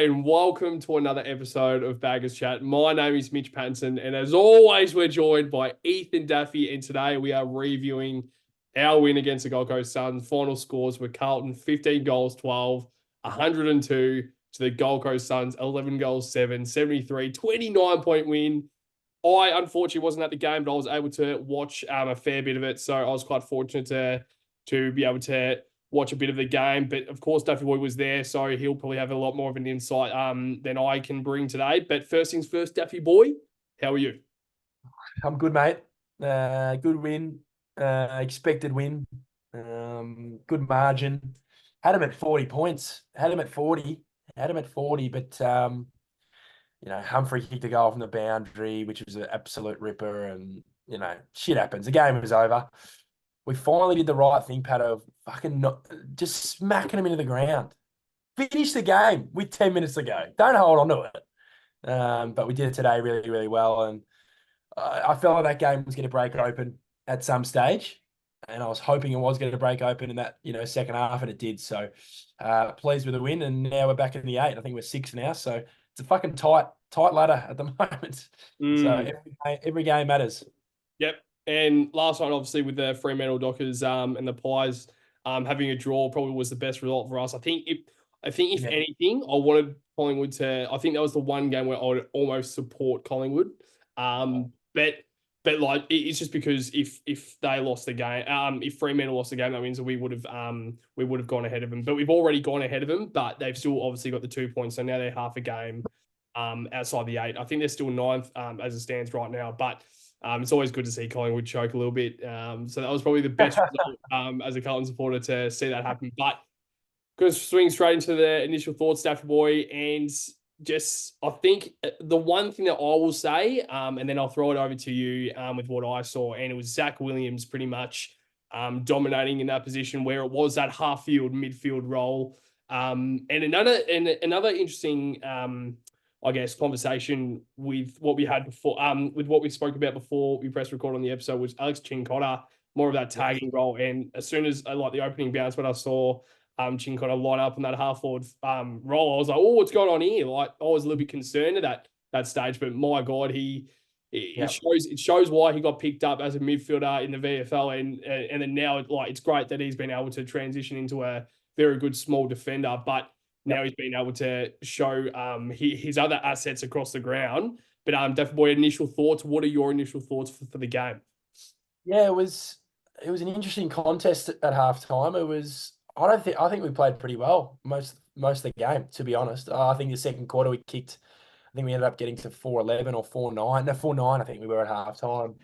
and welcome to another episode of Baggers Chat. My name is Mitch Pattinson, and as always, we're joined by Ethan Daffy, and today we are reviewing our win against the Gold Coast Suns. Final scores were Carlton 15 goals 12, 102 to the Gold Coast Suns 11 goals 7, 73, 29-point win. I unfortunately wasn't at the game, but I was able to watch a fair bit of it, so I was quite fortunate to be able to watch a bit of the game. But of course, Duffy Boy was there, so he'll probably have a lot more of an insight than I can bring today. But first things first, Duffy Boy, how are you? I'm good, mate. Good win. Expected win. Good margin. Had him at 40 points. Had him at 40. Had him at 40, but Humphrey kicked a goal from the boundary, which was an absolute ripper, and shit happens. The game was over. We finally did the right thing, Patto, of fucking not just smacking him into the ground. Finish the game with 10 minutes to go. Don't hold on to it. But we did it today really, really well, and I felt like that game was going to break open at some stage, and I was hoping it was going to break open in that second half, and it did. So pleased with the win, and now we're back in the 8. I think we're 6 now, so it's a fucking tight ladder at the moment. So every game matters. Yep. And last night, obviously, with the Fremantle Dockers and the Pies having a draw, probably was the best result for us. I think if anything, I wanted Collingwood to. I think that was the one game where I would almost support Collingwood. But like it's just because if they lost the game, if Fremantle lost the game, that means that we would have gone ahead of them. But we've already gone ahead of them. But they've still obviously got the 2 points, so now they're half a game outside the 8. I think they're still 9th as it stands right now, but. It's always good to see Collingwood choke a little bit. So that was probably the best result as a Carlton supporter to see that happen. But going to swing straight into the initial thoughts, Staffy Boy, and just I think the one thing that I will say, and then I'll throw it over to you with what I saw, and it was Zach Williams pretty much dominating in that position where it was that half-field midfield role. And another interesting I guess, conversation with what we had before, with what we spoke about before we press record on the episode, was Alex Chincotta, more of that tagging role. And as soon as I like the opening bounce, when I saw Chincotta line up on that half forward role, I was like, oh, what's going on here? Like, I was a little bit concerned at that stage, but my God, it shows why he got picked up as a midfielder in the VFL, and then now it's great that he's been able to transition into a very good small defender, but now he's been able to show his other assets across the ground. But Duffy Boy, initial thoughts. What are your initial thoughts for the game? Yeah, it was an interesting contest at halftime. I think we played pretty well most of the game, to be honest. I think the second quarter we kicked. I think we ended up getting to 4-11 or 4-9. No, 4-9. I think we were at halftime.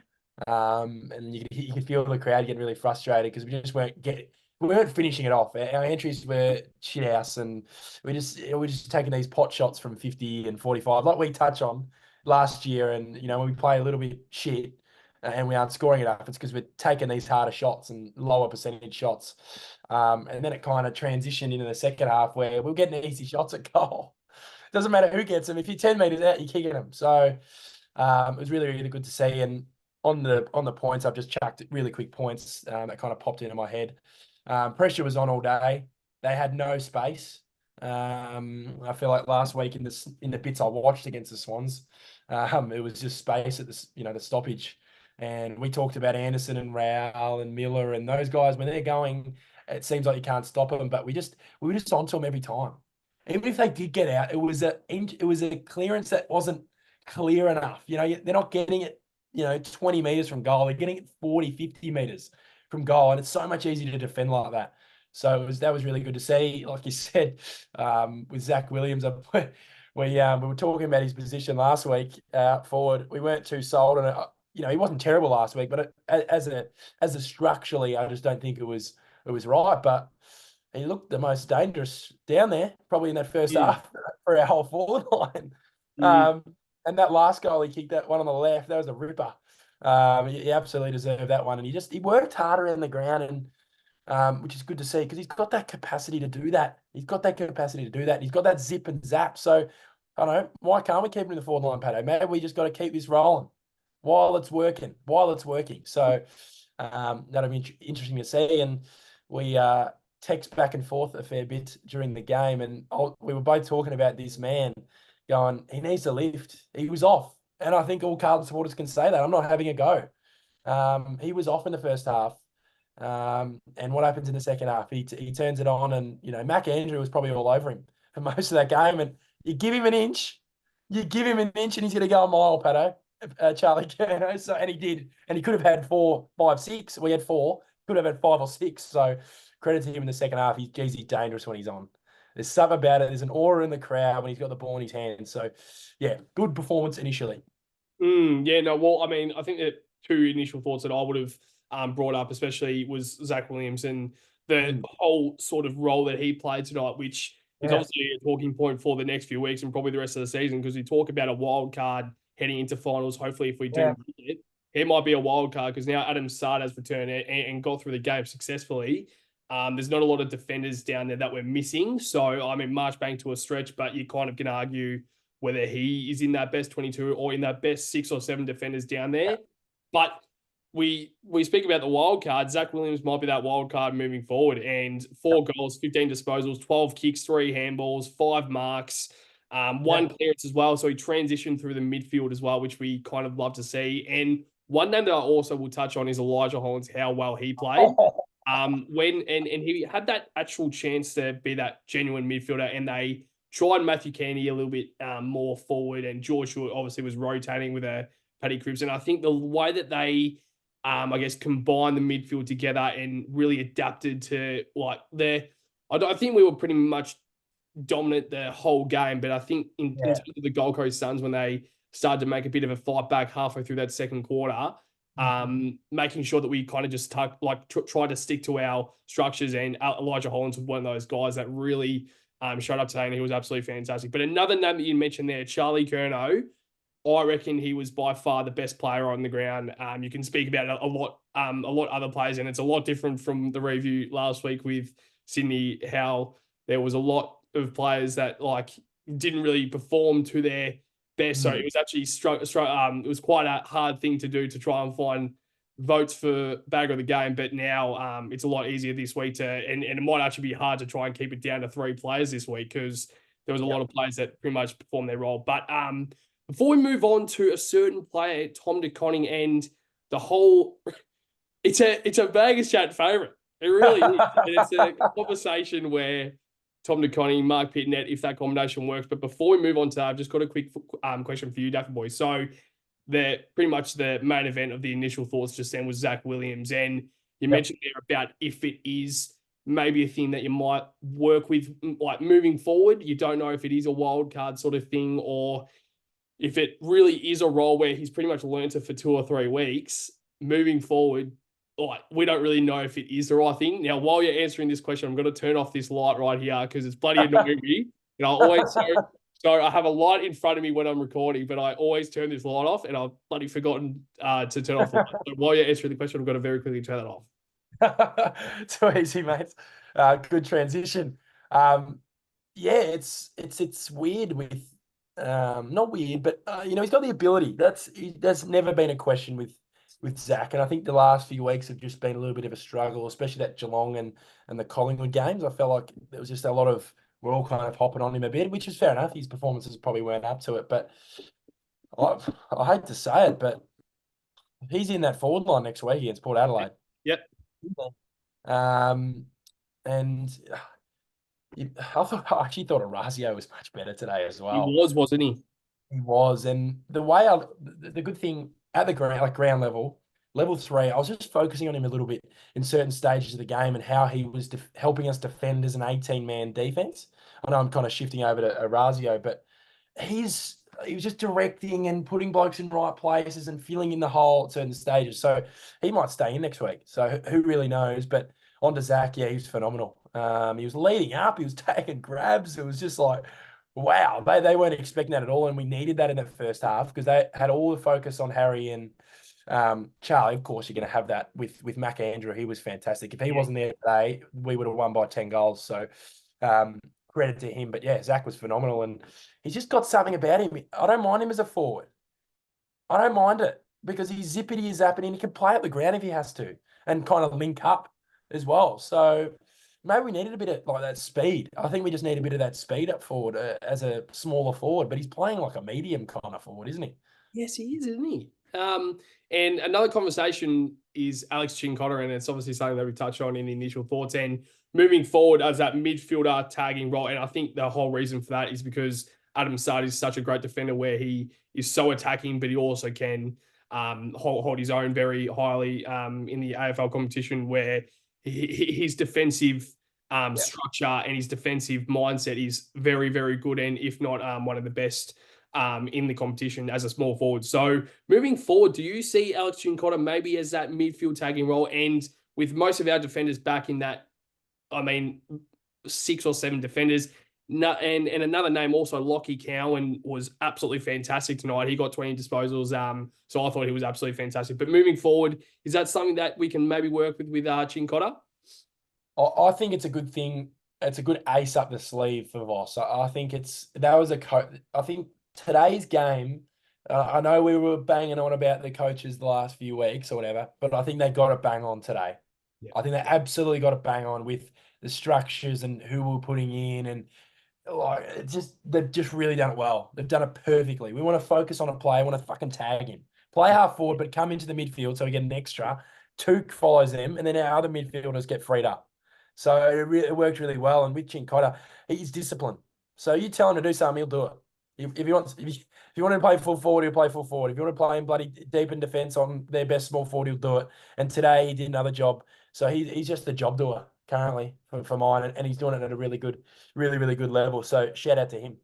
And you could feel the crowd getting really frustrated because we weren't finishing it off. Our entries were shit house, and we're just taking these pot shots from 50 and 45, like we touch on last year. And when we play a little bit shit and we aren't scoring enough, it's because we're taking these harder shots and lower percentage shots. And then it kind of transitioned into the second half where we're getting easy shots at goal. Doesn't matter who gets them. If you're 10 meters out, you're kicking them. So it was really, really good to see. And on the points, I've just chucked really quick points that kind of popped into my head. Pressure was on all day. They had no space. I feel like last week in the bits I watched against the Swans, it was just space at the stoppage. And we talked about Anderson and Rowell and Miller and those guys. When they're going, it seems like you can't stop them. But we were just onto them every time. Even if they did get out, it was a clearance that wasn't clear enough. They're not getting it 20 meters from goal. They're getting it 40, 50 meters from goal. And it's so much easier to defend like that. So that was really good to see. Like you said, with Zach Williams, we were talking about his position last week forward. We weren't too sold on it. He wasn't terrible last week, but as a structurally, I just don't think it was right. But he looked the most dangerous down there, probably in that first half for our whole forward line. And that last goal he kicked, that one on the left, that was a ripper. He absolutely deserved that one, and he worked harder in the ground, and which is good to see because he's got that capacity to do that. He's got that He's got that zip and zap. So I don't know, why can't we keep him in the forward line, Patto? Maybe we just got to keep this rolling while it's working. So that'll be interesting to see. And we text back and forth a fair bit during the game, and we were both talking about this man going, he needs to lift. He was off. And I think all Carlton supporters can say that. I'm not having a go. He was off in the first half. And what happens in the second half? He turns it on, and Mac Andrew was probably all over him for most of that game. And you give him an inch, and he's going to go a mile, Patto, Charlie Curnow. So, and he did, and he could have had 4, 5, 6. We had 4, could have had 5 or 6. So, credit to him in the second half. He's dangerous when he's on. There's something about it. There's an aura in the crowd when he's got the ball in his hands. So, yeah, good performance initially. Yeah, no, well, I mean, I think that 2 initial thoughts that I would have brought up, especially, was Zach Williams and the whole sort of role that he played tonight, which is obviously a talking point for the next few weeks and probably the rest of the season, because we talk about a wild card heading into finals. Hopefully, if we do get it, it might be a wild card, because now Adam Sard has returned and got through the game successfully. There's not a lot of defenders down there that we're missing. So, I mean, Marchbank to a stretch, but you kind of can argue whether he is in that best 22 or in that best 6 or 7 defenders down there. But we speak about the wild card. Zach Williams might be that wild card moving forward. And 4 goals, 15 disposals, 12 kicks, 3 handballs, 5 marks, 1 clearance as well. So he transitioned through the midfield as well, which we kind of love to see. And one name that I also will touch on is Elijah Hollins, how well he played. When he had that actual chance to be that genuine midfielder, and they tried Matthew Candy a little bit more forward, and Joshua obviously was rotating with a Paddy Cripps. And I think the way that they, I guess, combined the midfield together and really adapted to I think we were pretty much dominant the whole game. But I think in terms of the Gold Coast Suns, when they started to make a bit of a fight back halfway through that second quarter, making sure that we kind of just try to stick to our structures. And Elijah Hollins was one of those guys that really showed up today, and he was absolutely fantastic. But another name that you mentioned there, Charlie Curnow, I reckon he was by far the best player on the ground. You can speak about a lot other players, and it's a lot different from the review last week with Sydney, how there was a lot of players that didn't really perform to their best. So it was actually it was quite a hard thing to do, to try and find votes for bagger of the game. But now it's a lot easier this week and it might actually be hard to try and keep it down to 3 players this week, because there was a lot of players that pretty much performed their role. But before we move on to a certain player, Tom de Koning, and the whole, it's a Vegas chat favourite. It really is. And it's a conversation where Tom de Koning, Mark Pitnet, if that combination works. But before we move on to, I've just got a quick question for you, Daffy Boy. So pretty much the main event of the initial thoughts just then was Zach Williams. And you mentioned there about if it is maybe a thing that you might work with moving forward. You don't know if it is a wild card sort of thing, or if it really is a role where he's pretty much learnt it for 2 or 3 weeks moving forward. We don't really know if it is the right thing. Now, while you're answering this question, I'm going to turn off this light right here, because it's bloody annoying me. And I always so I have a light in front of me when I'm recording, but I always turn this light off, and I've bloody forgotten to turn off the light. So while you're answering the question, I'm going to very quickly turn that off. Too easy, mate. Good transition. It's weird with not weird, but he's got the ability. That's never been a question with Zach. And I think the last few weeks have just been a little bit of a struggle, especially that Geelong and the Collingwood games. I felt like there was just a lot of, we're all kind of hopping on him a bit, which is fair enough. His performances probably weren't up to it, but I hate to say it, but he's in that forward line next week against Port Adelaide. Yep. And I actually thought Orazio was much better today as well. He was, wasn't he? He was. And the way the good thing at the ground level, level 3, I was just focusing on him a little bit in certain stages of the game and how he was helping us defend as an 18-man defense. I know I'm kind of shifting over to Orazio, but he was just directing and putting blokes in right places and filling in the hole at certain stages. So he might stay in next week. So who really knows? But on to Zach, he was phenomenal. He was leading up. He was taking grabs. It was just like, wow, they weren't expecting that at all. And we needed that in the first half, because they had all the focus on Harry and Charlie. Of course, you're going to have that with Mac Andrew. He was fantastic. If he wasn't there today, we would have won by 10 goals. So credit to him. But yeah, Zach was phenomenal. And he's just got something about him. I don't mind him as a forward. I don't mind it, because he's zippity zapping and he can play up the ground if he has to, and kind of link up as well. So maybe we needed a bit of like that speed. I think we just need a bit of that speed up forward as a smaller forward. But he's playing like a medium kind of forward, isn't he? Yes, he is, isn't he? And another conversation is Alex Chincotta, and it's obviously something that we touched on in the initial thoughts. And moving forward as that midfielder tagging role, and I think the whole reason for that is because Adam Sard is such a great defender where he is so attacking, but he also can hold his own very highly in the AFL competition, where his defensive structure and his defensive mindset is very, very good, and if not one of the best in the competition as a small forward. So moving forward, do you see Alex Chincotta maybe as that midfield tagging role? And with most of our defenders back in that, I mean, 6 or 7 defenders. And another name also, Lockie Cowan was absolutely fantastic tonight. He got 20 disposals. So I thought he was absolutely fantastic. But moving forward, is that something that we can maybe work with Chincotta? I think it's a good thing. It's a good ace up the sleeve for Voss. I think I think today's game, I know we were banging on about the coaches the last few weeks or whatever, but I think they got it bang on today. Yeah. I think they absolutely got it bang on with the structures and who we're putting in, and like they've just really done it well. They've done it perfectly. We want to focus on a player. We want to fucking tag him. Play half forward, but come into the midfield so we get an extra. Took follows them, and then our other midfielders get freed up. So it worked really well. And with Chincotta, he's disciplined. So you tell him to do something, he'll do it. If he wants, if you want to play full forward, he'll play full forward. If you want to play him bloody deep in defence on their best small forward, he'll do it. And today he did another job. So he's just the job doer currently for mine, and he's doing it at a really good level. So shout out to him.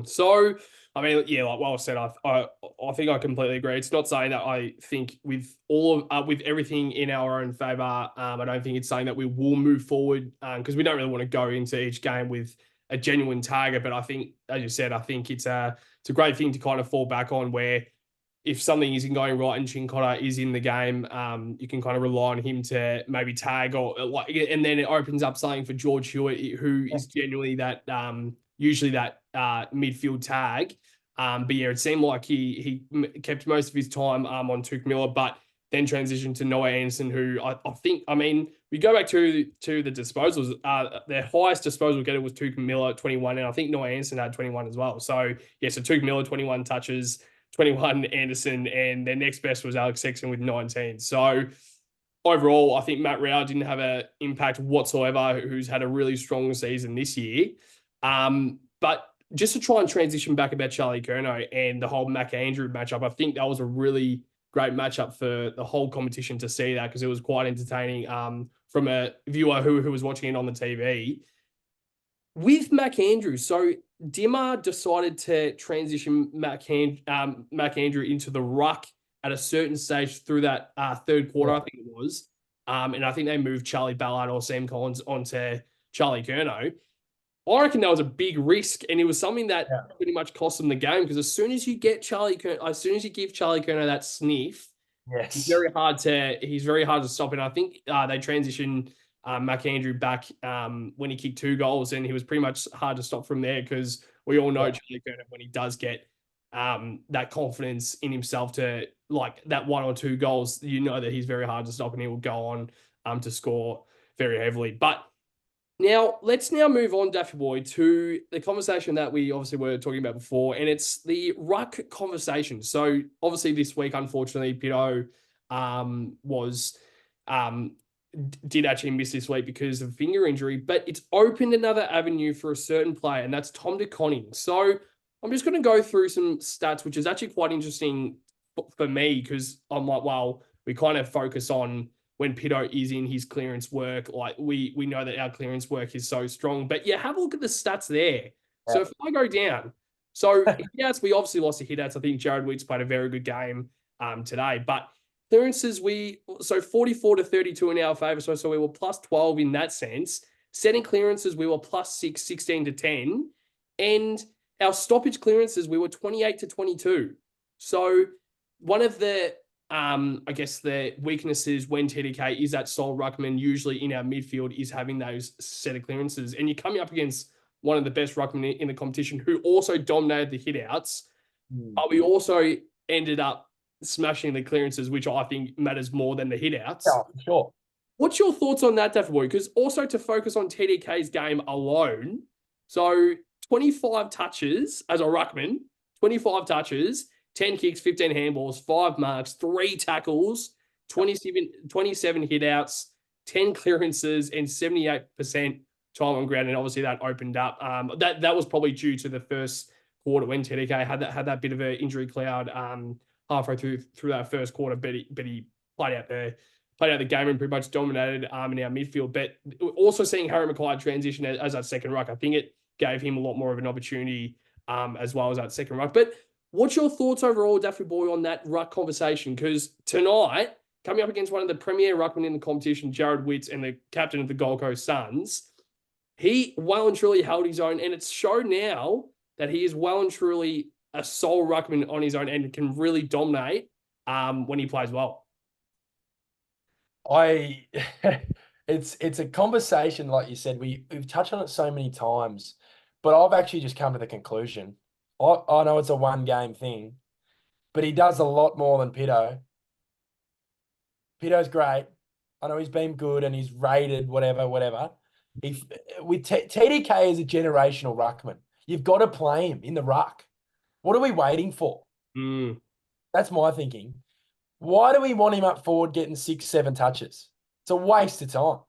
So I mean, yeah, like well said. I think I completely agree. It's not saying that I think with all of with everything in our own favour. I don't think it's saying that we will move forward because we don't really want to go into each game with a genuine target. But I think, as you said, I think it's a great thing to kind of fall back on where if something isn't going right and Chincotta is in the game, you can kind of rely on him to maybe tag or like, and then it opens up something for George Hewitt, who is genuinely that usually that midfield tag. But yeah, it seemed like he kept most of his time on Tuke Miller, but then transitioned to Noah Anderson, who I think, I mean, we go back to the disposals. Their highest disposal getter was Tuke Miller at 21, and I think Noah Anderson had 21 as well. So yeah, so Tuke Miller 21 touches, 21 Anderson, and their next best was Alex Sexton with 19. So overall, I think Matt Rao didn't have an impact whatsoever, who's had a really strong season this year. But just to try and transition back about Charlie Curnow and the whole Mac Andrew matchup, I think that was a really great matchup for the whole competition to see that, because it was quite entertaining from a viewer who was watching it on the TV. With Mac Andrew, so Dimmer decided to transition Mac Andrew into the ruck at a certain stage through that third quarter, I think it was. And I think they moved Charlie Ballard or Sam Collins onto Charlie Curnow. I reckon that was a big risk, and it was something that pretty much cost them the game, because as soon as you give Charlie Curnow that sniff, he's very hard to stop. And I think they transitioned Mac Andrew back when he kicked 2 goals, and he was pretty much hard to stop from there, because we all know Charlie Curnow, when he does get that confidence in himself to like that 1 or 2 goals, you know that he's very hard to stop, and he will go on to score very heavily. But now, let's move on, Daffy Boy, to the conversation that we obviously were talking about before, and it's the ruck conversation. So, obviously, this week, unfortunately, Pitto did actually miss this week because of finger injury, but it's opened another avenue for a certain player, and that's Tom de Koning. So, I'm just going to go through some stats, which is actually quite interesting for me, because I'm like, well, we kind of focus on when Pitto is in his clearance work. Like we know that our clearance work is so strong, but yeah, have a look at the stats there. So if I go down, so yes, we obviously lost to hitouts. I think Jared Weeks played a very good game today, but clearances, so 44 to 32 in our favor. So we were plus 12 in that sense. Setting clearances, we were plus 6, 16 to 10. And our stoppage clearances, we were 28 to 22. So one of the I guess the weaknesses when TDK is that sole ruckman, usually in our midfield, is having those set of clearances. And you're coming up against one of the best ruckmen in the competition, who also dominated the hitouts. But we also ended up smashing the clearances, which I think matters more than the hitouts. Yeah, for sure. What's your thoughts on that, Daffy Boy? Because also to focus on TDK's game alone, so 25 touches as a ruckman, 25 touches, 10 kicks, 15 handballs, 5 marks, 3 tackles, 27 hit outs, 10 clearances, and 78% time on ground. And obviously that opened up. That was probably due to the first quarter when TDK had that bit of an injury cloud halfway through that first quarter, but he played out there. Played out the game and pretty much dominated in our midfield. But also seeing Harry Mackay transition as that second ruck, I think it gave him a lot more of an opportunity as well as that second ruck. But what's your thoughts overall, Daffy Boy, on that ruck conversation? Because tonight, coming up against one of the premier ruckmen in the competition, Jared Witts, and the captain of the Gold Coast Suns, he well and truly held his own. And it's shown now that he is well and truly a sole ruckman on his own and can really dominate when he plays well. It's a conversation, like you said, we've touched on it so many times, but I've actually just come to the conclusion. I know it's a one game thing, but he does a lot more than Pitto. Pitto's great. I know he's been good and he's rated whatever. TDK is a generational ruckman. You've got to play him in the ruck. What are we waiting for? That's my thinking. Why do we want him up forward getting 6, 7 touches? It's a waste of time.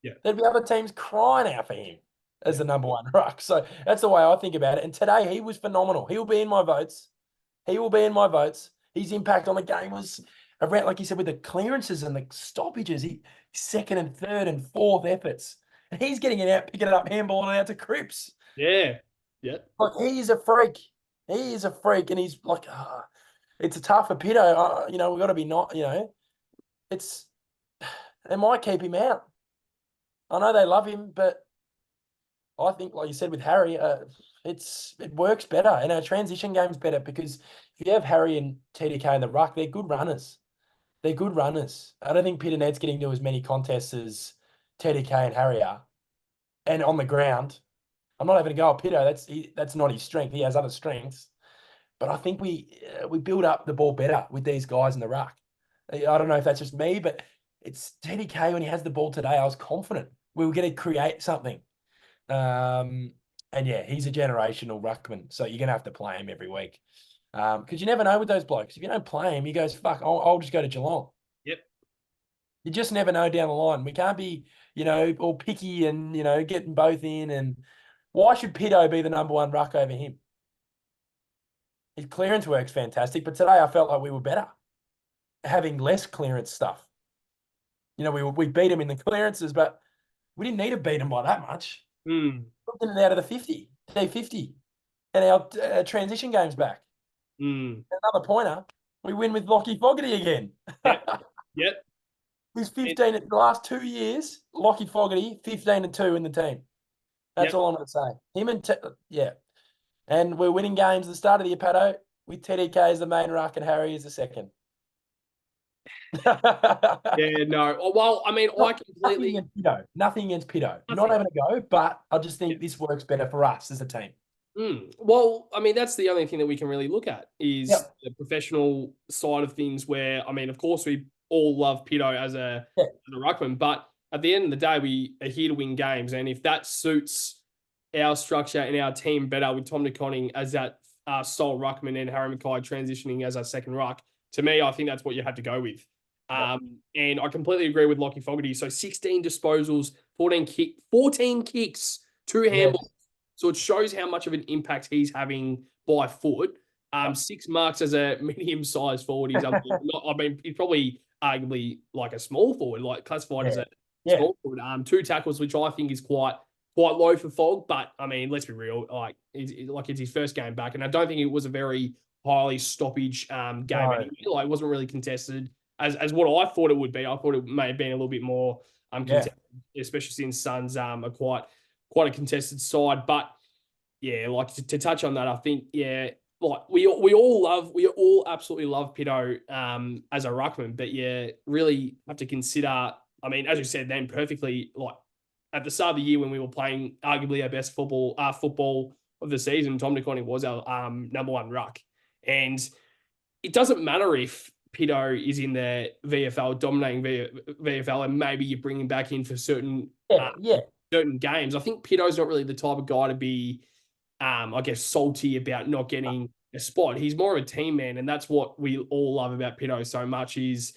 Yeah. There'd be other teams crying out for him as the number one ruck. So that's the way I think about it. And today he was phenomenal. He'll be in my votes. His impact on the game was around, like you said, with the clearances and the stoppages. He second and third and fourth efforts. And he's getting it out, picking it up, handballing it out to Cripps. Yeah. Like he is a freak. And he's like, it's a tough for Pitto. We've got to be not, they might keep him out. I know they love him, but I think, like you said, with Harry, it works better. And our transition game's better because if you have Harry and TDK in the ruck, they're good runners. I don't think Peter Ned's getting to as many contests as TDK and Harry are. And on the ground, I'm not having a go at Pitto. That's not his strength. He has other strengths. But I think we build up the ball better with these guys in the ruck. I don't know if that's just me, but it's TDK when he has the ball today. I was confident we were going to create something. And yeah, he's a generational ruckman, so you're going to have to play him every week. Because you never know with those blokes. If you don't play him, he goes, fuck, I'll just go to Geelong. Yep. You just never know down the line. We can't be, all picky and, getting both in. And why should Pitto be the number one ruck over him? His clearance work's fantastic, but today I felt like we were better, having less clearance stuff. We beat him in the clearances, but we didn't need to beat him by that much. We're getting out of the 50, day 50, and our transition game's back. Another pointer, we win with Lockie Fogarty again. Yep. He's 15 in the last 2 years. Lockie Fogarty, 15-2 in the team. That's all I'm going to say. Him and and we're winning games at the start of the year, Patto, with TDK as the main ruck and Harry as the second. Yeah, no. Well, I mean, I completely... Nothing against Pitto. Not having a go, but I just think this works better for us as a team. Well, I mean, that's the only thing that we can really look at is the professional side of things where, I mean, of course, we all love Pitto as a ruckman, but at the end of the day, we are here to win games. And if that suits our structure and our team better with Tom DeConning as that sole ruckman and Harry Mackay transitioning as our second ruck, to me, I think that's what you have to go with. And I completely agree with Lockie Fogarty. So 16 disposals, 14 kicks, 2 handballs. So it shows how much of an impact he's having by foot. 6 marks as a medium-sized forward. He's he's probably arguably like a small forward, like classified as a small forward. 2 tackles, which I think is quite low for Fog. But I mean, let's be real, it's his first game back, and I don't think it was a very highly stoppage game. Anyway. Like, it wasn't really contested as what I thought it would be. I thought it may have been a little bit more contested, especially since Suns are quite a contested side. But yeah, like to touch on that, I think like we all absolutely love Pitto as a ruckman, but really have to consider. I mean, as you said, then perfectly, like at the start of the year when we were playing arguably our best football of the season, Tom DeConning was our number one ruck, and it doesn't matter if Pitto is in the VFL, dominating VFL, and maybe you bring him back in for certain Yeah. certain games. I think Pitto's not really the type of guy to be, I guess, salty about not getting a spot. He's more of a team man, and that's what we all love about Pitto so much. Is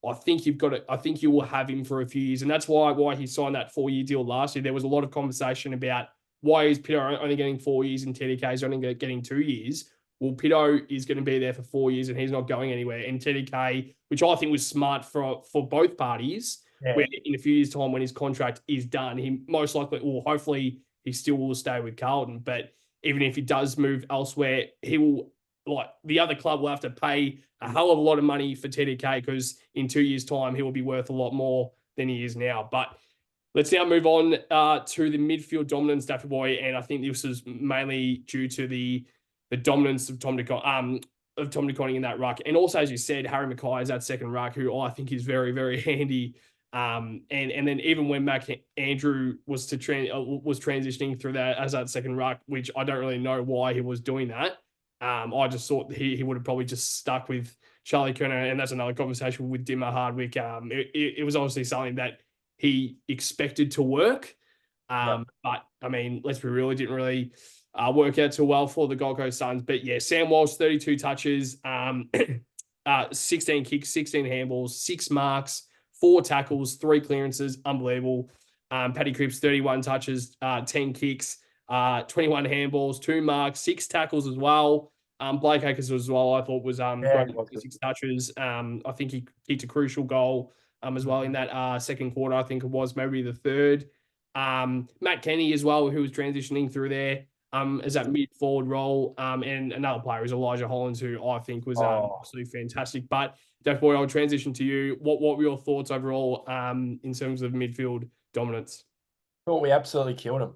I think you've got to, I think you will have him for a few years, and that's why he signed that 4-year deal last year. There was a lot of conversation about why is Pitto only getting 4 years and TDK is only getting 2 years. Well, Pitto is going to be there for 4 years and he's not going anywhere. And TDK, which I think was smart for both parties, where in a few years' time when his contract is done, he most likely, or hopefully, he still will stay with Carlton. But even if he does move elsewhere, he will, like, the other club will have to pay a hell of a lot of money for TDK because in 2 years' time, he will be worth a lot more than he is now. But let's now move on to the midfield dominance, Daffy Boy. And I think this is mainly due to the dominance of Tom De Koning in that ruck. And also, as you said, Harry Mackay is that second ruck, who I think is very, very handy. And then even when Mac Andrew was transitioning through that as that second ruck, which I don't really know why he was doing that. I just thought he would have probably just stuck with Charlie Curnow, and that's another conversation with Dimmer Hardwick. It was obviously something that he expected to work. But I mean, let's be real, it didn't really work out too well for the Gold Coast Suns. But yeah, Sam Walsh, 32 touches, 16 kicks, 16 handballs, 6 marks, 4 tackles, 3 clearances, unbelievable. Paddy Cripps, 31 touches, 10 kicks, 21 handballs, 2 marks, 6 tackles as well. Blake Acres as well, I thought was great, 6 touches. I think he kicked a crucial goal as well in that second quarter. I think it was maybe the third. Matt Kenny as well, who was transitioning through there as that mid-forward role. And another player is Elijah Hollins, who I think was absolutely fantastic. But Def Boy, I'll transition to you. What were your thoughts overall in terms of midfield dominance? Thought we absolutely killed them.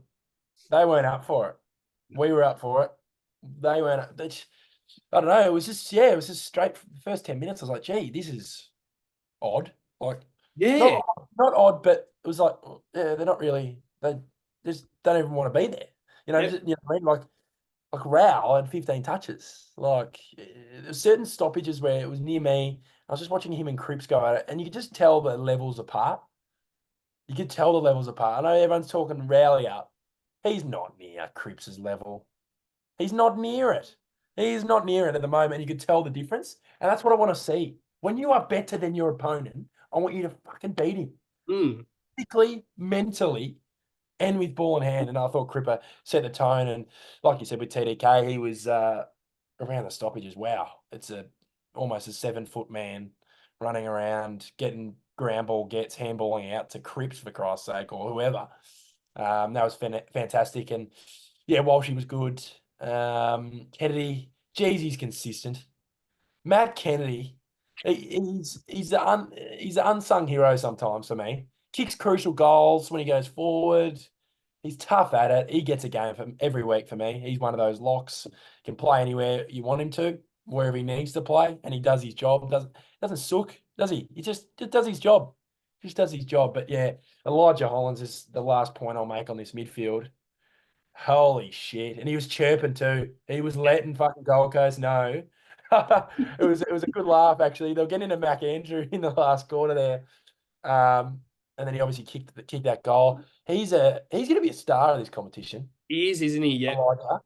They weren't up for it. We were up for it. They weren't. I don't know. It was just straight first 10 minutes. I was like, gee, this is odd. Like, yeah, not odd, but it was like, yeah, they're not really. They just don't even want to be there. You know, just, you know what I mean? Like Rao had 15 touches. Like, there's certain stoppages where it was near me. I was just watching him and Cripps go at it, and you could just tell the levels apart. You could tell the levels apart. I know everyone's talking Rowley up. He's not near Cripps's level. He's not near it. He's not near it at the moment. You could tell the difference. And that's what I want to see. When you are better than your opponent, I want you to fucking beat him. Physically, mentally, and with ball in hand. And I thought Cripper set the tone. And like you said, with TDK, he was around the stoppages. Wow. It's almost a 7-foot man running around, getting ground ball gets, handballing out to Cripps, for Christ's sake, or whoever. That was fantastic. And yeah, Walshy was good. Kennedy, geez, he's consistent. Matt Kennedy, he's the unsung hero sometimes for me. Kicks crucial goals when he goes forward. He's tough at it. He gets a game for every week for me. He's one of those locks. Can play anywhere you want him to, wherever he needs to play, and he does his job. Doesn't sook, does he? He just does his job. Just does his job. But yeah, Elijah Hollins is the last point I'll make on this midfield. Holy shit. And he was chirping too. He was letting fucking Gold Coast know. It was a good laugh, actually. They were getting into Mac Andrew in the last quarter there. And then he obviously kicked that goal. He's going to be a star of this competition. He is, isn't he? Yeah. Elijah.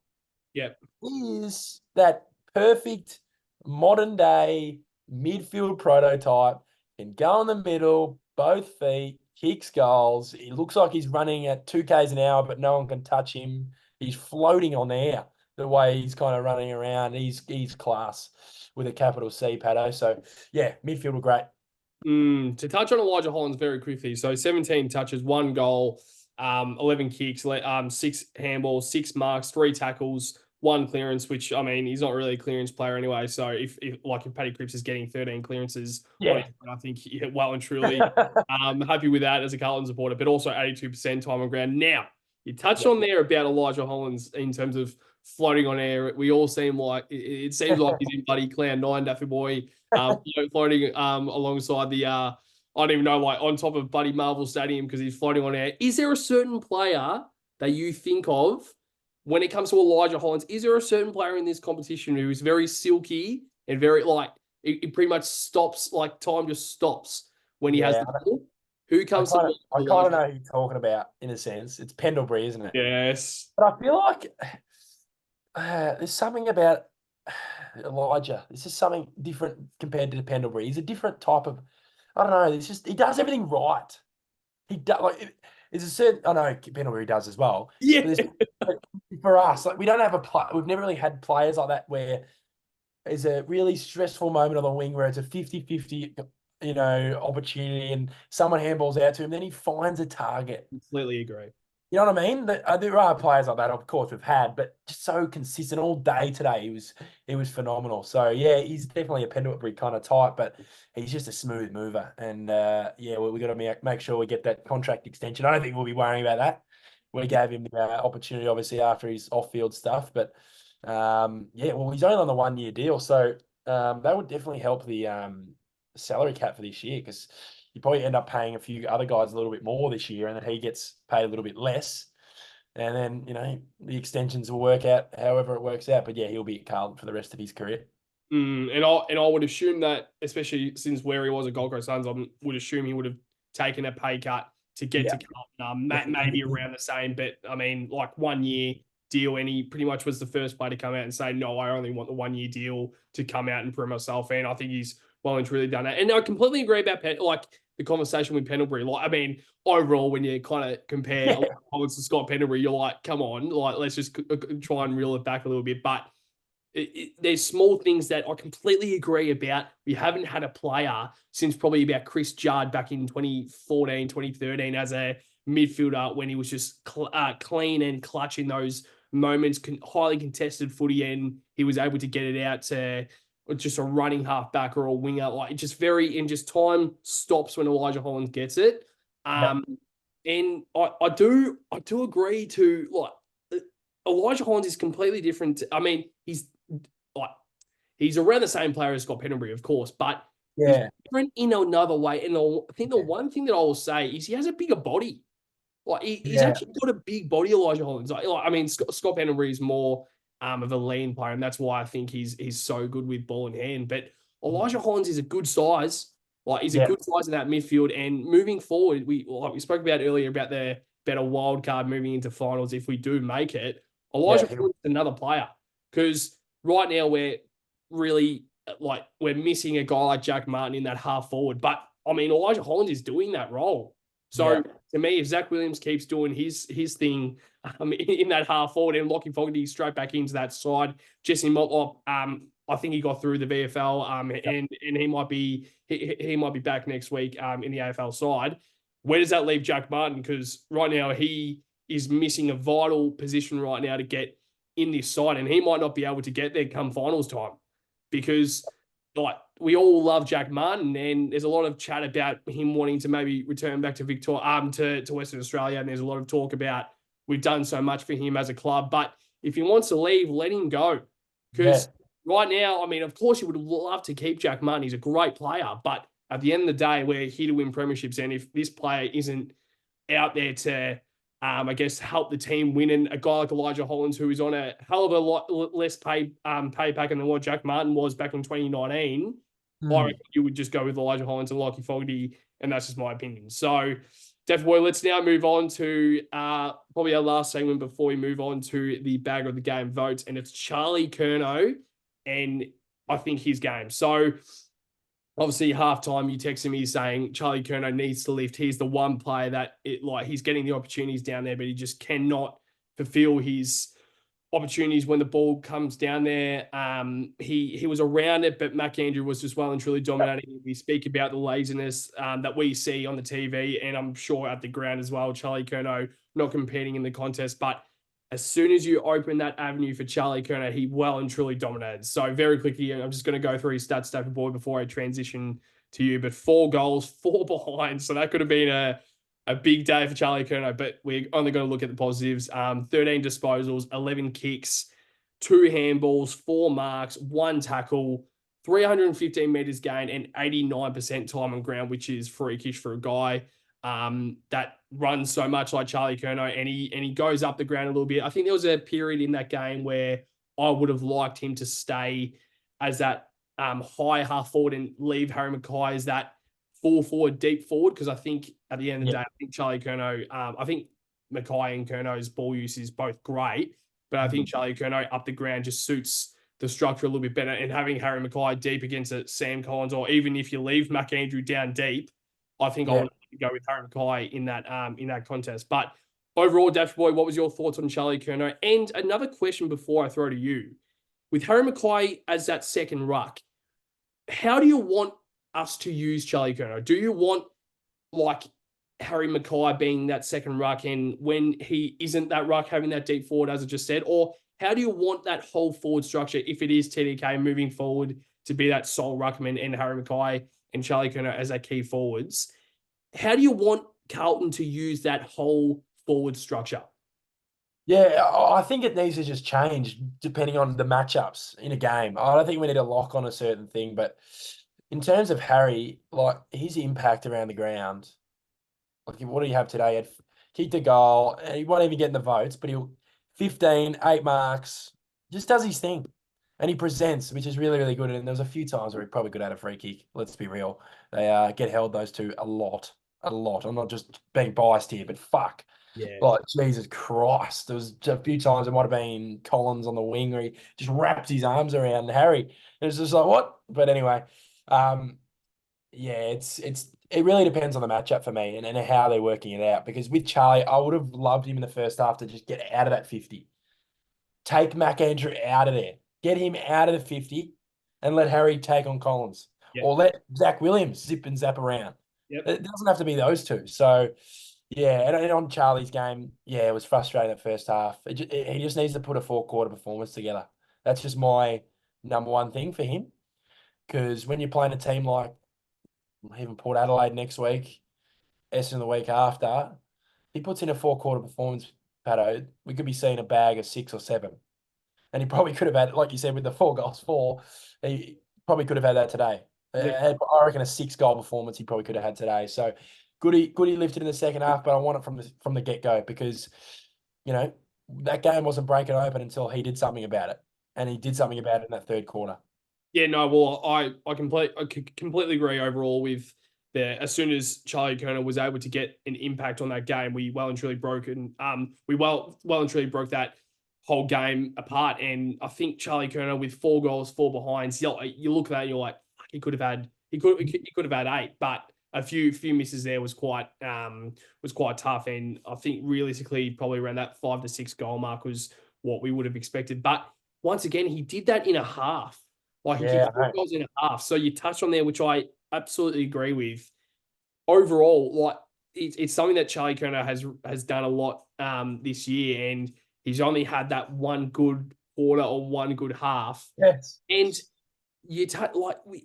Yep. He is that perfect modern day midfield prototype. Can go in the middle, both feet, kicks goals. He looks like he's running at 2 Ks an hour, but no one can touch him. He's floating on air the way he's kind of running around. He's class with a capital C, Patto. So yeah, midfield were great. To touch on Elijah Hollins very quickly. So 17 touches, 1 goal, 11 kicks, 6 handballs, 6 marks, 3 tackles, 1 clearance, which, I mean, he's not really a clearance player anyway. So if Paddy Cripps is getting 13 clearances, I think well and truly happy with that as a Carlton supporter, but also 82% time on ground. Now, you touched on there about Elijah Hollins in terms of floating on air. We all seem like, it seems like he's in bloody Cloud 9, Daffy Boy, floating alongside the, I don't even know, like on top of bloody Marvel Stadium because he's floating on air. Is there a certain player that you think of when it comes to Elijah Hollins? Is there a certain player in this competition who is very silky and very, like, it pretty much stops, like time just stops when he has Yeah, the ball. Who I comes to kind of mind I for kind of Elijah? know who you're talking about in a sense. It's Pendlebury, isn't it? Yes. But I feel like there's something about Elijah. This is something different compared to Pendlebury. He's a different type of. I don't know. It's just he does everything right. He does it's a certain. I know Pendlebury does as well. Yeah. But for us, like we don't have a play. We've never really had players like that where it's a really stressful moment on the wing where it's a 50-50, opportunity and someone handballs out to him, then he finds a target. Completely agree. You know what I mean? There are players like that, of course, we've had, but just so consistent all day today. He was phenomenal. So yeah, he's definitely a Pendlebury kind of type, but he's just a smooth mover. And yeah, we got to make sure we get that contract extension. I don't think we'll be worrying about that. We gave him the opportunity, obviously, after his off-field stuff. But yeah, well, he's only on the 1 year deal, so that would definitely help the salary cap for this year because you probably end up paying a few other guys a little bit more this year, and then he gets paid a little bit less. And then, the extensions will work out however it works out. But yeah, he'll be at Carlton for the rest of his career. And I would assume that, especially since where he was at Gold Coast Suns, I would assume he would have taken a pay cut to get Yeah. to Carlton. Maybe around the same, but I mean, like 1 year deal, and he pretty much was the first player to come out and say, "No, I only want the 1 year deal to come out and prove myself." And I think he's well and truly done that. And I completely agree about like the conversation with Pendlebury. Like, I mean, overall, when you kind of compare Yeah. Collins to Scott Pendlebury, you're like, come on, like let's just try and reel it back a little bit, but. There's small things that I completely agree about. We haven't had a player since probably about Chris Judd back in 2014, 2013 as a midfielder when he was just clean and clutch in those moments, highly contested footy, and he was able to get it out to just a running halfback or a winger. Like just time stops when Elijah Hollands gets it. Yeah. And I do agree to Elijah Hollands is completely different. I mean, like he's around the same player as Scott Pendlebury, of course, but he's Yeah. different in another way. And I think the one thing that I will say is he has a bigger body. Like he's Yeah. actually got a big body, Elijah Hollands. I mean, Scott Pendlebury is more of a lean player, and that's why I think he's so good with ball in hand. But Elijah Hollands is a good size. Like he's a Yeah. good size in that midfield. And moving forward, we spoke about earlier about the better wild card moving into finals if we do make it. Elijah Yeah. Hollands is another player because right now we're really we're missing a guy like Jack Martin in that half forward. But I mean, Elijah Hollands is doing that role. Yeah. So to me, if Zach Williams keeps doing his thing in that half forward and Lockie Fogarty straight back into that side, Jesse Motlop, I think he got through the VFL, and he might be back next week in the AFL side. Where does that leave Jack Martin? Because right now he is missing a vital position right now to get in this side, and he might not be able to get there come finals time because we all love Jack Martin, and there's a lot of chat about him wanting to maybe return back to Victoria, to Western Australia, and there's a lot of talk about we've done so much for him as a club, but if he wants to leave, let him go. Because right now, I mean, of course, you would love to keep Jack Martin. He's a great player, but at the end of the day, we're here to win premierships, and if this player isn't out there to I guess help the team win, and a guy like Elijah Hollands, who is on a hell of a lot less pay packet than what Jack Martin was back in 2019, I reckon you would just go with Elijah Hollands and Lockie Fogarty, and that's just my opinion. So, definitely, let's now move on to probably our last segment before we move on to the bag of the game votes, and it's Charlie Curnow, and I think his game. So, obviously, halftime, you texted me saying Charlie Curnow needs to lift. He's the one player that he's getting the opportunities down there, but he just cannot fulfill his opportunities when the ball comes down there. He was around it, but Mac Andrew was just well and truly dominating. We speak about the laziness that we see on the TV, and I'm sure at the ground as well. Charlie Curnow not competing in the contest, but as soon as you open that avenue for Charlie Curnow, he well and truly dominated. So very quickly, I'm just going to go through his stats, David Boyd, before I transition to you. But 4 goals, 4 behind. So that could have been a big day for Charlie Curnow, but we're only going to look at the positives. 13 disposals, 11 kicks, 2 handballs, 4 marks, 1 tackle, 315 meters gained, and 89% time on ground, which is freakish for a guy that runs so much like Charlie Curnow, and he goes up the ground a little bit. I think there was a period in that game where I would have liked him to stay as that high half forward and leave Harry Mackay as that full forward, deep forward. Because I think at the end of the day, I think Charlie Curnow, I think Mackay and Curnow's ball use is both great, but I think Charlie Curnow up the ground just suits the structure a little bit better. And having Harry Mackay deep against a Sam Collins, or even if you leave Mac Andrew down deep, I think I would go with Harry Mackay in that contest. But overall, Dash Boy, what was your thoughts on Charlie Curnow? And another question before I throw to you. With Harry Mackay as that second ruck, how do you want us to use Charlie Curnow? Do you want like Harry Mackay being that second ruck, and when he isn't that ruck, having that deep forward, as I just said? Or how do you want that whole forward structure, if it is TDK moving forward, to be that sole ruckman and Harry Mackay and Charlie Curnow as their key forwards? How do you want Carlton to use that whole forward structure? Yeah, I think it needs to just change depending on the matchups in a game. I don't think we need to lock on a certain thing, but in terms of Harry, like his impact around the ground, like what do you have today? He had kicked a goal, and he won't even get in the votes, but he'll 15, 8 marks, just does his thing. And he presents, which is really, really good. And there was a few times where he probably could have had a free kick. Let's be real. They get held, those two, a lot. I'm not just being biased here, but fuck. Yeah. Like, Jesus Christ. There was a few times it might have been Collins on the wing where he just wrapped his arms around Harry. And it's just like, what? But anyway, yeah, it really depends on the matchup for me and how they're working it out. Because with Charlie, I would have loved him in the first half to just get out of that 50. Take Mac Andrew out of there. Get him out of the 50 and let Harry take on Collins. Yep. Or let Zach Williams zip and zap around. Yep. It doesn't have to be those two. So, yeah, and on Charlie's game, yeah, it was frustrating that first half. He just needs to put a 4-quarter performance together. That's just my number one thing for him. Because when you're playing a team like even Port Adelaide next week, Essendon the week after, he puts in a 4-quarter performance, Patto, we could be seeing a bag of 6 or 7. And he probably could have had, like you said, with the 4 goals, 4, he probably could have had that today. Yeah. I reckon a 6-goal performance he probably could have had today. So good he lifted in the second half, but I want it from the get-go because, you know, that game wasn't breaking open until he did something about it. And he did something about it in that third quarter. Yeah, no, well, I completely agree overall with as soon as Charlie Curnow was able to get an impact on that game, we well and truly broke that whole game apart. And I think Charlie Curnow with 4 goals, 4 behinds, you look at that and you're like, he could have had 8, but a few misses there was quite tough. And I think realistically, probably around that 5 to 6 goal mark was what we would have expected. But once again, he did that in a half. Like he kicked 4 goals in a half. So you touched on there, which I absolutely agree with. Overall, like it's something that Charlie Curnow has done a lot this year, and he's only had that one good quarter or one good half. Yes. And you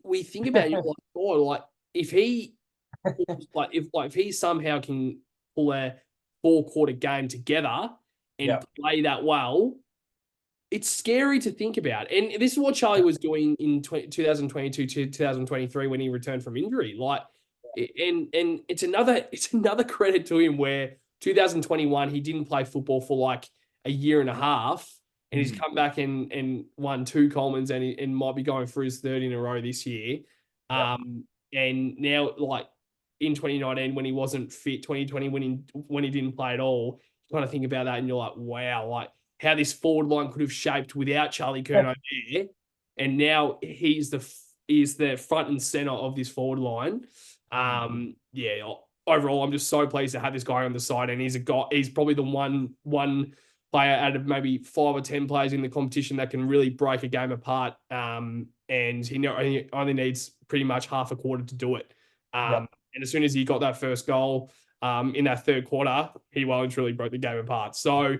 we think about it like, oh, like if he if he somehow can pull a 4-quarter game together and play that well, it's scary to think about. And this is what Charlie was doing in 2022 to 2023 when he returned from injury. Like, and it's another credit to him where 2021 he didn't play football for like a year and a half, and he's come back and won 2 Colemans and might be going for his 3rd in a row this year. And now, like in 2019 when he wasn't fit, 2020 when he didn't play at all, you kind of think about that and you're like, wow, like how this forward line could have shaped without Charlie Curnow there, and now he's the front and center of this forward line. Overall, I'm just so pleased to have this guy on the side, and he's probably the one player out of maybe 5 or 10 players in the competition that can really break a game apart. And he only needs pretty much half a quarter to do it. And as soon as he got that first goal in that third quarter, he well and truly broke the game apart. So,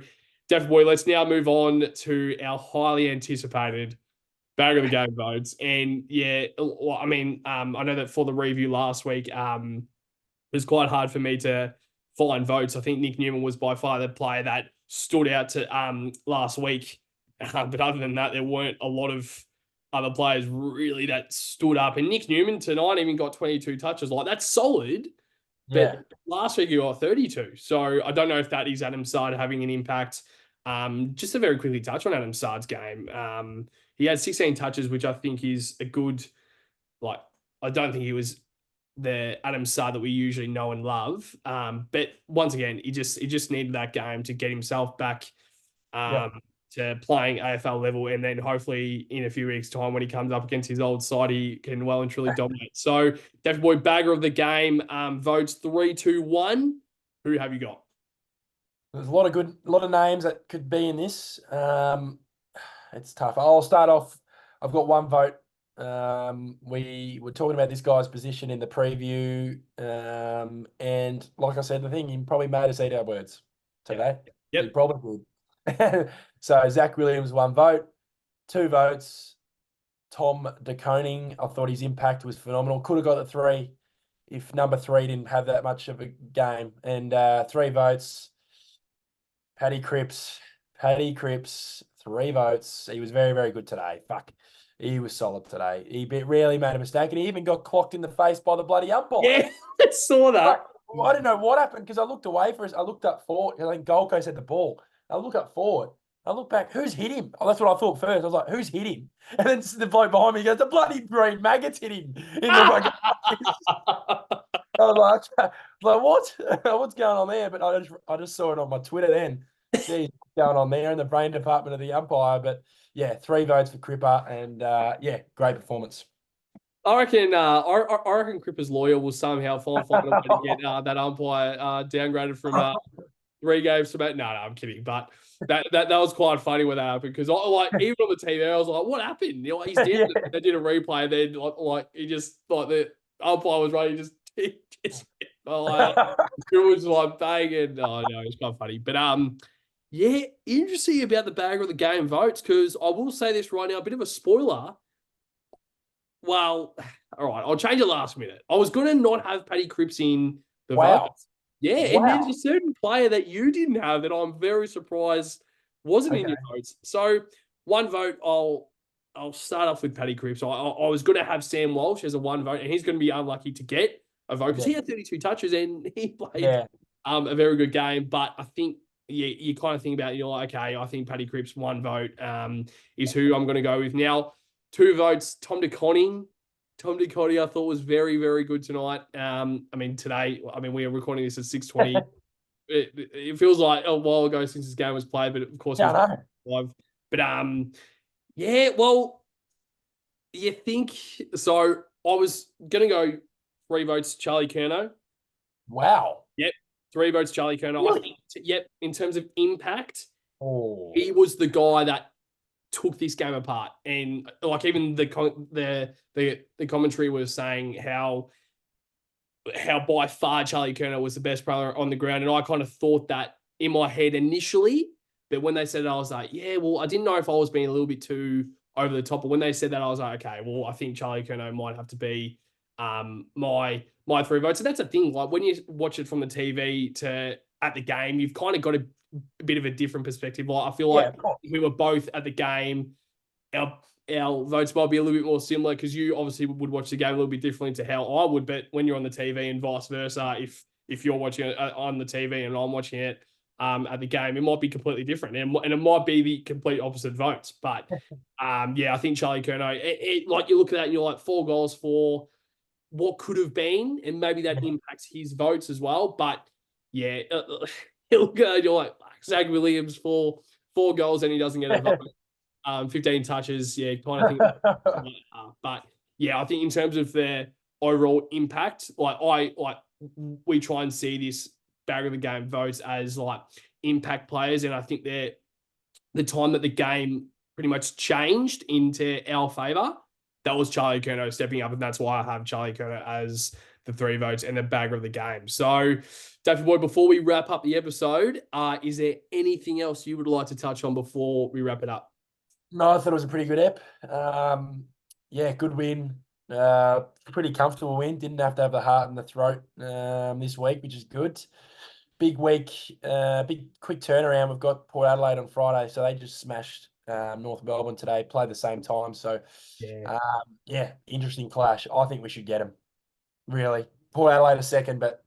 Def Boy, let's now move on to our highly anticipated bag of the game votes. And yeah, I mean, I know that for the review last week, it was quite hard for me to find votes. I think Nick Newman was by far the player that stood out to last week. But other than that, there weren't a lot of other players really that stood up. And Nick Newman tonight even got 22 touches. Like, that's solid. But last week he got 32. So I don't know if that is Adam Sard having an impact. Just to very quickly touch on Adam Sard's game. he had 16 touches, which I think is a good, like, I don't think he was the Adam Saad that we usually know and love. But once again, he just needed that game to get himself back Yep. to playing AFL level, and then hopefully in a few weeks' time when he comes up against his old side, he can well and truly dominate. So, David Boy, bagger of the game, votes 3-2-1. Who have you got? There's a lot of names that could be in this. It's tough. I'll start off. I've got one vote. We were talking about this guy's position in the preview, and like I said, the thing, he probably made us eat our words today. Yep. He probably did. So Zach Williams, 1 vote. 2 votes. Tom de Koning. I thought his impact was phenomenal. Could have got the 3 if number 3 didn't have that much of a game. And 3 votes. Paddy Cripps. 3 votes. He was very, very good today. Fuck. He was solid today. He rarely made a mistake, and he even got clocked in the face by the bloody umpire. Yeah, I saw that. I don't know what happened because I looked away for us. I looked up forward. I think Gold Coast had the ball. I look up forward. I look back. Who's hit him? Oh, that's what I thought first. I was like, who's hit him? And then the bloke behind me goes, the bloody green maggots hit him. In the I was like, what? What's going on there? But I just saw it on my Twitter then. Geez, what's going on there in the brain department of the umpire? But yeah, 3 votes for Cripper, and yeah, great performance. I reckon Cripper's lawyer will somehow find a way to get that umpire downgraded from 3 games to about. No, I'm kidding. But that was quite funny when that happened, because even on the TV, I was like, what happened? You know, he's down. Yeah. They did a replay, and then like he just the umpire was right. He just it was like banging. Oh no, it's quite funny. But yeah, interesting about the bagger of the game votes, because I will say this right now, a bit of a spoiler. Well, all right, I'll change it last minute. I was going to not have Paddy Cripps in the votes. Yeah, and there's a certain player that you didn't have that I'm very surprised wasn't in your votes. So 1 vote, I'll start off with Paddy Cripps. I was going to have Sam Walsh as a 1 vote, and he's going to be unlucky to get a vote because he had 32 touches and he played a very good game. But I think you kind of think about it, you're like, okay, I think Paddy Cripps 1 vote is who I'm going to go with. Now, 2 votes, Tom de Koning. Tom de Koning, I thought, was very, very good tonight. Today, we are recording this at 6:20. it feels like a while ago since this game was played, but of course it was live. But yeah, well, you think so? I was gonna go 3 votes, Charlie Curnow. Wow. Yep, 3 votes, Charlie Curnow. Really? I think, yep, in terms of impact, he was the guy that took this game apart, and like even the commentary was saying how by far Charlie Curnow was the best player on the ground, and I kind of thought that in my head initially, but when they said it, I was like, yeah, well, I didn't know if I was being a little bit too over the top, but when they said that, I was like, okay, well, I think Charlie Curnow might have to be my 3 votes. And that's the thing, like when you watch it from the TV to at the game, you've kind of got a bit of a different perspective. Like I feel like if we were both at the game, our votes might be a little bit more similar, because you obviously would watch the game a little bit differently to how I would. But when you're on the TV and vice versa, if you're watching it on the TV and I'm watching it at the game, it might be completely different, and it might be the complete opposite votes. But yeah, I think Charlie Curnow, like you look at that and you're like 4 goals for what could have been, and maybe that impacts his votes as well. But yeah, you look at it, you're like Zach Williams for 4 goals and he doesn't get a vote. 15 touches, yeah, kind of thing. But yeah, I think in terms of their overall impact, we try and see this bag of the game votes as like impact players, and I think they're the time that the game pretty much changed into our favour, that was Charlie Curnow stepping up, and that's why I have Charlie Curnow as the 3 votes and the bagger of the game. So, David Boyd, before we wrap up the episode, is there anything else you would like to touch on before we wrap it up? No, I thought it was a pretty good ep. Yeah, good win. Pretty comfortable win. Didn't have to have the heart in the throat this week, which is good. Big week, big quick turnaround. We've got Port Adelaide on Friday, so they just smashed North Melbourne today, played the same time. So, yeah, interesting clash. I think we should get them, really. Port Adelaide a second, but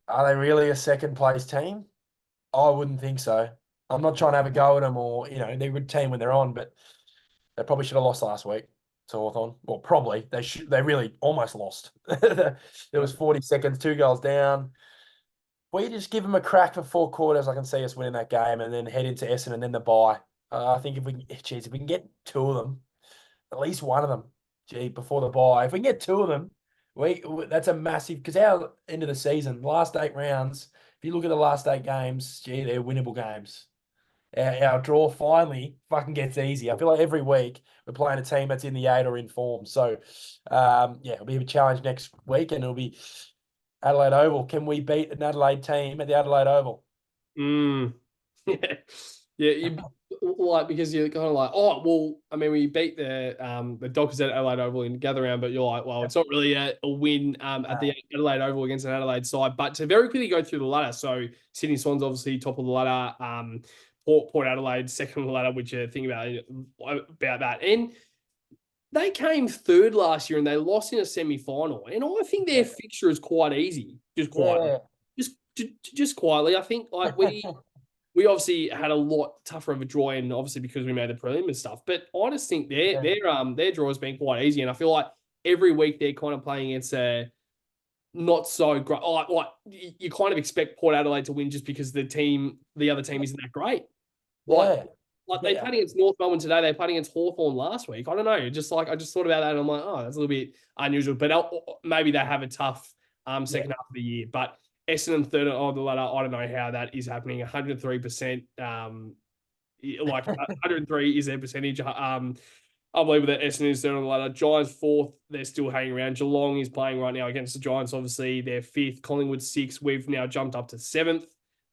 are they really a second place team? I wouldn't think so. I'm not trying to have a go at them or, they're a good team when they're on, but they probably should have lost last week to Hawthorn. Well, probably. They really almost lost. There was 40 seconds, 2 goals down. We just give them a crack for 4 quarters. I can see us winning that game and then head into Essendon and then the bye. I think if we can get 2 of them, at least one of them, before the bye. If we can get 2 of them, that's a massive, because our end of the season, last 8 rounds, if you look at the last 8 games, they're winnable games. Our draw finally fucking gets easy. I feel like every week we're playing a team that's in the 8 or in form. So, it'll be a challenge next week, and it'll be Adelaide Oval. Can we beat an Adelaide team at the Adelaide Oval? Yeah, you like, because you're kind of like, oh well, I mean, we beat the Dockers at Adelaide Oval in gather round, but you're like, well, it's not really a win at the Adelaide Oval against an Adelaide side. But to very quickly go through the ladder, so Sydney Swans obviously top of the ladder, Port Adelaide second on the ladder, which you think about that, and they came third last year and they lost in a semi-final, and I think their fixture is quite easy, just quietly, just quietly. I think like we obviously had a lot tougher of a draw, and obviously because we made the prelim and stuff. But I just think their draw has been quite easy, and I feel like every week they're kind of playing against a not so great. Like you kind of expect Port Adelaide to win just because the other team isn't that great. Like they played against North Melbourne today. They played against Hawthorn last week. I don't know. Just like I just thought about that, and I'm like, oh, that's a little bit unusual. But maybe they have a tough second half of the year. But Essendon third on the ladder. I don't know how that is happening. 103%. Like 103 is their percentage. Unbelievable that Essendon is third on the ladder. Giants fourth. They're still hanging around. Geelong is playing right now against the Giants. Obviously, they're fifth. Collingwood sixth. We've now jumped up to seventh.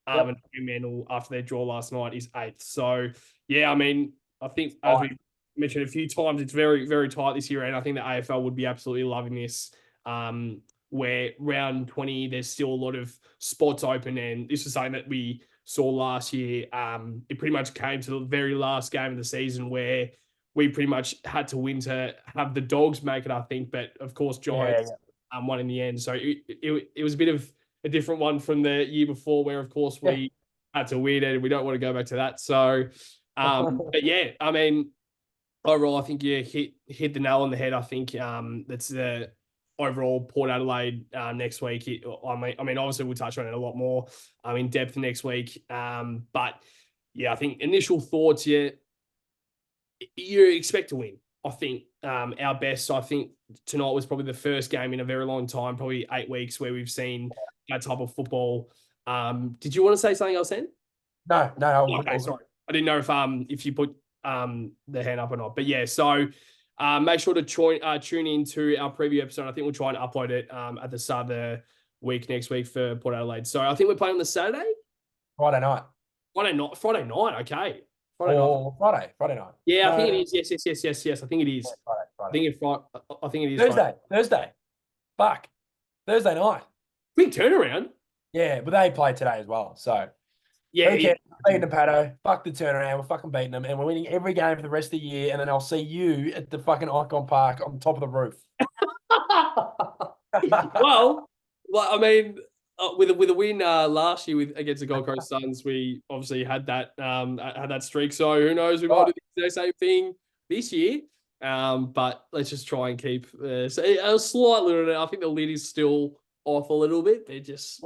And Fremantle, after their draw last night, is eighth. So, yeah, I mean, I think as we mentioned a few times, it's very, very tight this year, and I think the AFL would be absolutely loving this. Where round 20, there's still a lot of spots open, and this is something that we saw last year. It pretty much came to the very last game of the season where we pretty much had to win to have the Dogs make it, I think. But of course, Giants won in the end. So it was a bit of a different one from the year before, where of course we had to win, and we don't want to go back to that. So, but yeah, I mean, overall, I think you hit the nail on the head. I think that's the overall Port Adelaide next week. I mean, obviously we'll touch on it a lot more in depth next week. But yeah, I think initial thoughts, you expect to win. I think our best. I think tonight was probably the first game in a very long time, probably 8 weeks, where we've seen that type of football. Did you want to say something else, then? No. Okay, sorry. I didn't know if you put the hand up or not. But yeah, so make sure to tune into our preview episode. I think we'll try and upload it at the start of the week next week for Port Adelaide. So I think we're playing on the Saturday? Friday night. Friday night, okay. Friday night. Yeah, I think it is. Yes. I think it is. Friday. I think it is. Thursday. Fuck. Thursday night. Big turnaround. Yeah, but they played today as well. So beating the Patto. Fuck the turnaround. We're fucking beating them, and we're winning every game for the rest of the year. And then I'll see you at the fucking Icon Park on top of the roof. well, I mean, with a win last year against the Gold Coast Suns, we obviously had that streak. So who knows? We might do the same thing this year. But let's just try and keep a slight little. I think the lid is still off a little bit. They're just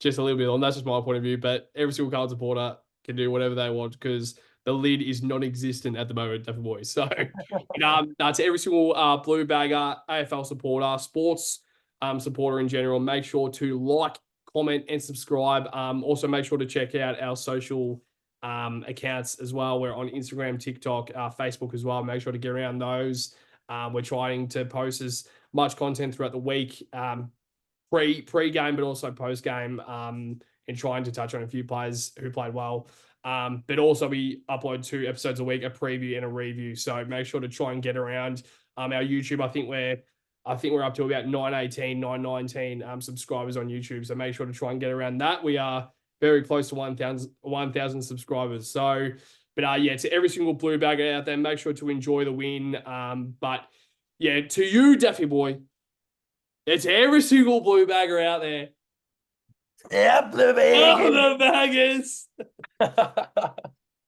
just a little bit on. That's just my point of view. But every single Carlton supporter can do whatever they want because the lid is non-existent at the moment, Dapper Boys. So, to every single Blue Bagger, AFL supporter, sports supporter in general, make sure to like, comment, and subscribe. Also, make sure to check out our social accounts as well. We're on Instagram, TikTok, Facebook as well. Make sure to get around those. We're trying to post as much content throughout the week, pre-game, but also post-game, and trying to touch on a few players who played well. But also we upload 2 episodes a week, a preview and a review. So make sure to try and get around our YouTube. I think we're up to about 919 subscribers on YouTube. So make sure to try and get around that. We are very close to 1,000 subscribers. So, but to every single Blue Bagger out there, make sure to enjoy the win. But yeah, to you, Daffy boy, it's every single Blue Bagger out there. Yep, the Oh, bag. the Vegas.